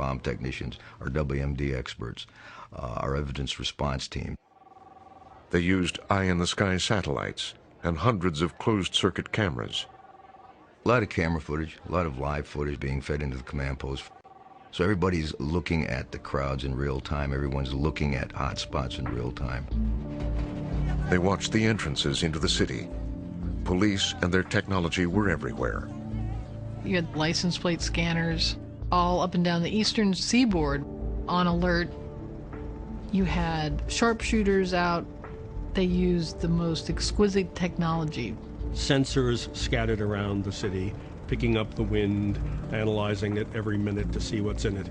bomb technicians, our WMD experts, our evidence response team. They used eye-in-the-sky satellites and hundreds of closed-circuit cameras. A lot of camera footage, a lot of live footage being fed into the command post. So everybody's looking at the crowds in real time. Everyone's looking at hot spots in real time. They watched the entrances into the city. Police and their technology were everywhere. You had license plate scanners all up and down the eastern seaboard on alert. You had sharpshooters out. They used the most exquisite technology. Sensors scattered around the city, picking up the wind, analyzing it every minute to see what's in it.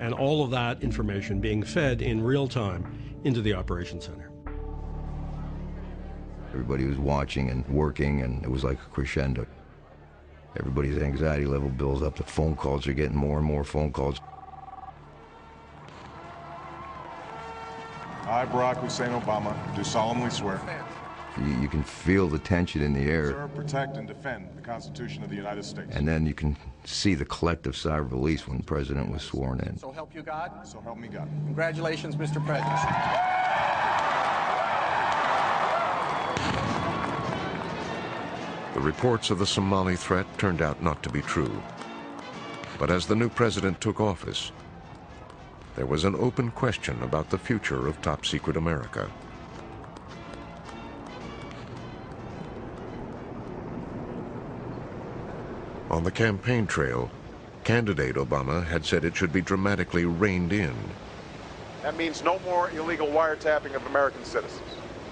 And all of that information being fed in real time into the operations center. Everybody was watching and working, and it was like a crescendo. Everybody's anxiety level builds up. The phone calls are getting more and more phone calls. I, Barack Hussein Obama, do solemnly swear. You can feel the tension in the air. Serve, protect, and defend the Constitution of the United States. And then you can see the collective sigh of release when the president was sworn in. So help you God? So help me God. Congratulations, Mr. President. The reports of the Somali threat turned out not to be true. But as the new president took office, there was an open question about the future of top-secret America. On the campaign trail, candidate Obama had said it should be dramatically reined in. That means no more illegal wiretapping of American citizens.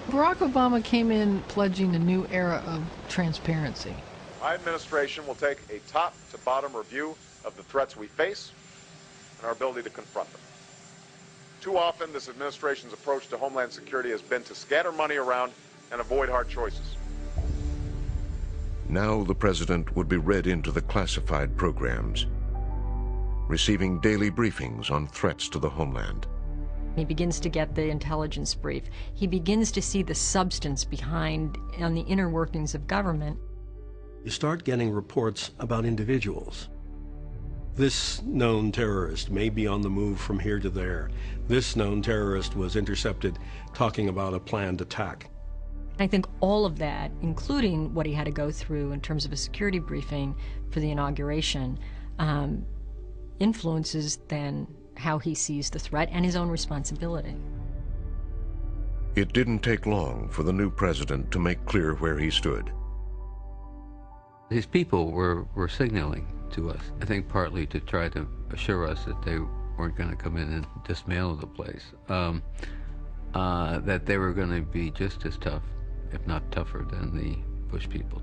Barack Obama came in pledging a new era of transparency. My administration will take a top-to-bottom review of the threats we face and our ability to confront them. Too often, this administration's approach to Homeland Security has been to scatter money around and avoid hard choices. Now the president would be read into the classified programs, receiving daily briefings on threats to the homeland. He begins to get the intelligence brief. He begins to see the substance behind on the inner workings of government. You start getting reports about individuals. This known terrorist may be on the move from here to there. This known terrorist was intercepted talking about a planned attack. I think all of that, including what he had to go through in terms of a security briefing for the inauguration, influences then how he sees the threat and his own responsibility. It didn't take long for the new president to make clear where he stood. His people were signaling to us, I think partly to try to assure us that they weren't going to come in and dismantle the place, that they were going to be just as tough, if not tougher, than the Bush people.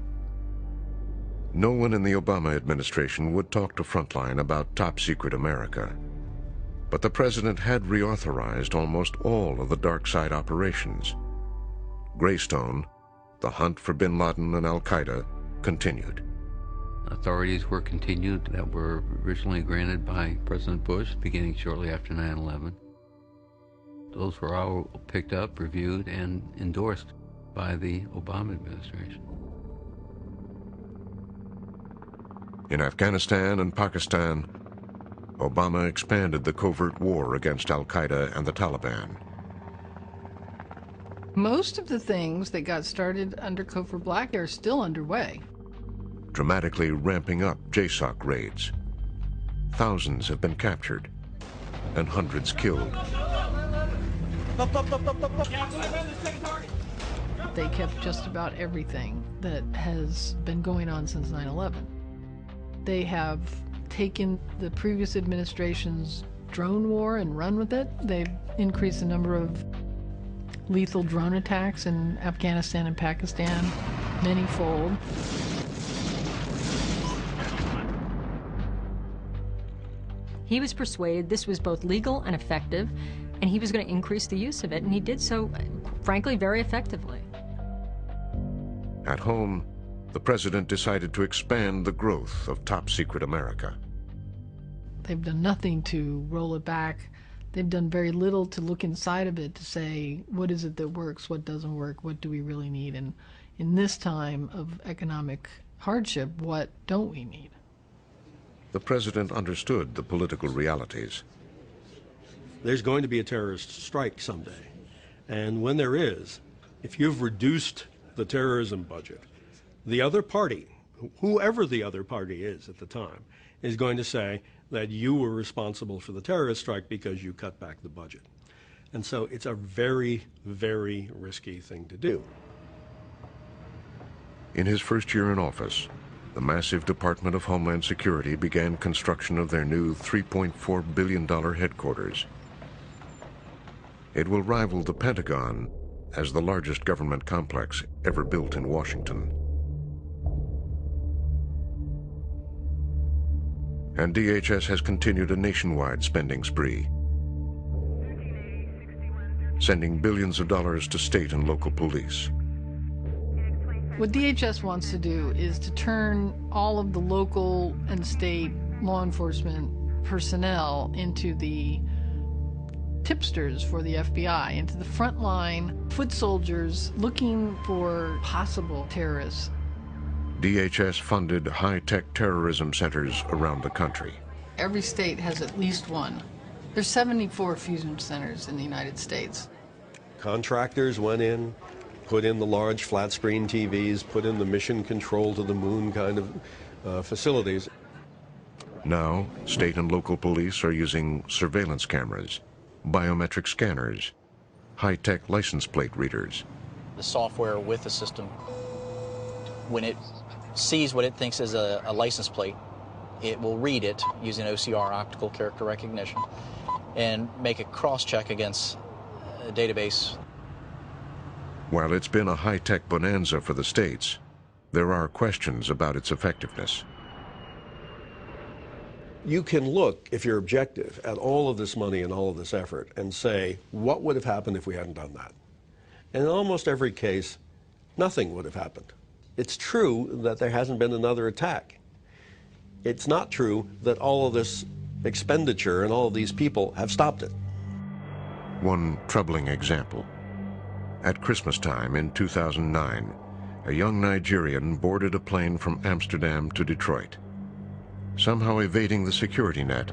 No one in the Obama administration would talk to Frontline about top-secret America. But the president had reauthorized almost all of the dark side operations. Greystone, the hunt for bin Laden and al-Qaeda, continued. Authorities were continued that were originally granted by President Bush, beginning shortly after 9/11. Those were all picked up, reviewed, and endorsed by the Obama administration. In Afghanistan and Pakistan, Obama expanded the covert war against al-Qaeda and the Taliban. Most of the things that got started under Covert Black are still underway. Dramatically ramping up JSOC raids. Thousands have been captured and hundreds killed. They kept just about everything that has been going on since 9/11. They have taken the previous administration's drone war and run with it. They've increased the number of lethal drone attacks in Afghanistan and Pakistan many-fold. He was persuaded this was both legal and effective, and he was going to increase the use of it, and he did so, frankly, very effectively. At home, the president decided to expand the growth of top-secret America. They've done nothing to roll it back. They've done very little to look inside of it to say, what is it that works, what doesn't work, what do we really need? And in this time of economic hardship, what don't we need? The president understood the political realities. There's going to be a terrorist strike someday. And when there is, if you've reduced the terrorism budget, the other party, whoever the other party is at the time, is going to say that you were responsible for the terrorist strike because you cut back the budget. And so it's a very, very risky thing to do. In his first year in office, the massive Department of Homeland Security began construction of their new $3.4 billion headquarters. It will rival the Pentagon as the largest government complex ever built in Washington. And DHS has continued a nationwide spending spree, sending billions of dollars to state and local police. What DHS wants to do is to turn all of the local and state law enforcement personnel into the tipsters for the FBI, into the frontline foot soldiers looking for possible terrorists. DHS funded high-tech terrorism centers around the country. Every state has at least one. There's 74 fusion centers in the United States. Contractors went in, put in the large flat screen TVs, put in the mission control to the moon kind of facilities. Now, state and local police are using surveillance cameras, biometric scanners, high-tech license plate readers. The software with the system, when it sees what it thinks is a license plate, it will read it using OCR, optical character recognition, and make a cross-check against a database. While it's been a high-tech bonanza for the states, there are questions about its effectiveness. You can look, if you're objective, at all of this money and all of this effort and say, what would have happened if we hadn't done that? And in almost every case, nothing would have happened. It's true that there hasn't been another attack. It's not true that all of this expenditure and all of these people have stopped it. One troubling example. At Christmas time in 2009, a young Nigerian boarded a plane from Amsterdam to Detroit. Somehow evading the security net,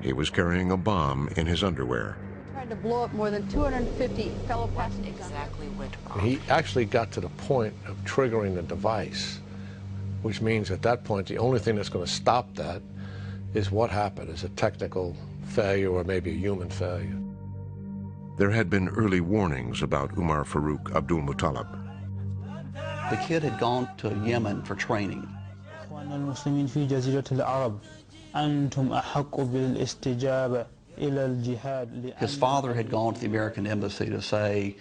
he was carrying a bomb in his underwear. Tried to blow up more than 250 fellow passengers. What exactly went wrong? He actually got to the point of triggering the device, which means at that point the only thing that's going to stop that is what happened, is a technical failure or maybe a human failure. There had been early warnings about Umar Farouk Abdul Muttalib. The kid had gone to Yemen for training. His father had gone to the American embassy to say,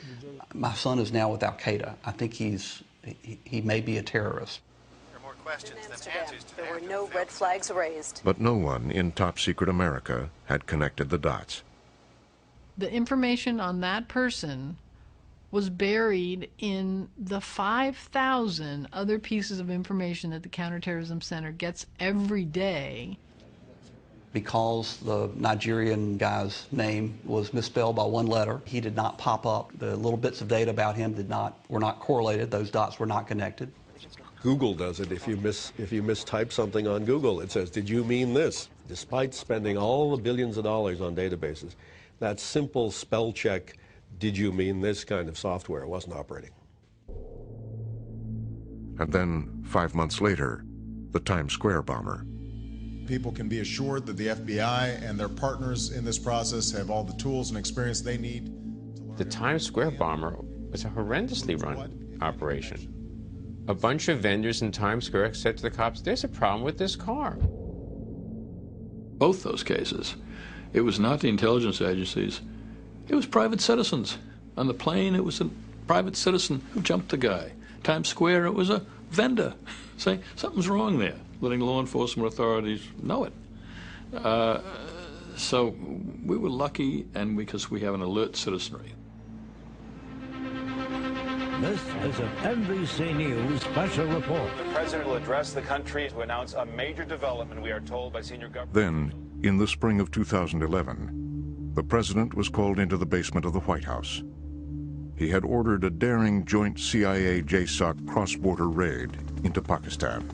my son is now with Al-Qaeda. I think he may be a terrorist. There are more questions than answers to there were no red flags raised. But no one in top secret America had connected the dots. The information on that person was buried in the 5,000 other pieces of information that the Counterterrorism Center gets every day. Because the Nigerian guy's name was misspelled by one letter, he did not pop up. The little bits of data about him were not correlated. Those dots were not connected. Google does it. If you mistype something on Google, it says, did you mean this? Despite spending all the billions of dollars on databases, that simple spell check, did you mean this kind of software wasn't operating. And then, 5 months later, the Times Square bomber. People can be assured that the FBI and their partners in this process have all the tools and experience they need. The Times Square bomber was a horrendously run operation. A bunch of vendors in Times Square said to the cops, there's a problem with this car. Both those cases, it was not the intelligence agencies, it was private citizens. On the plane, it was a private citizen who jumped the guy. Times Square, it was a vendor saying something's wrong there, letting law enforcement authorities know it. So we were lucky, and because we have an alert citizenry. This is an NBC News special report. The president will address the country to announce a major development, we are told by senior government. Then, in the spring of 2011, the president was called into the basement of the White House. He had ordered a daring joint CIA-JSOC cross-border raid into Pakistan.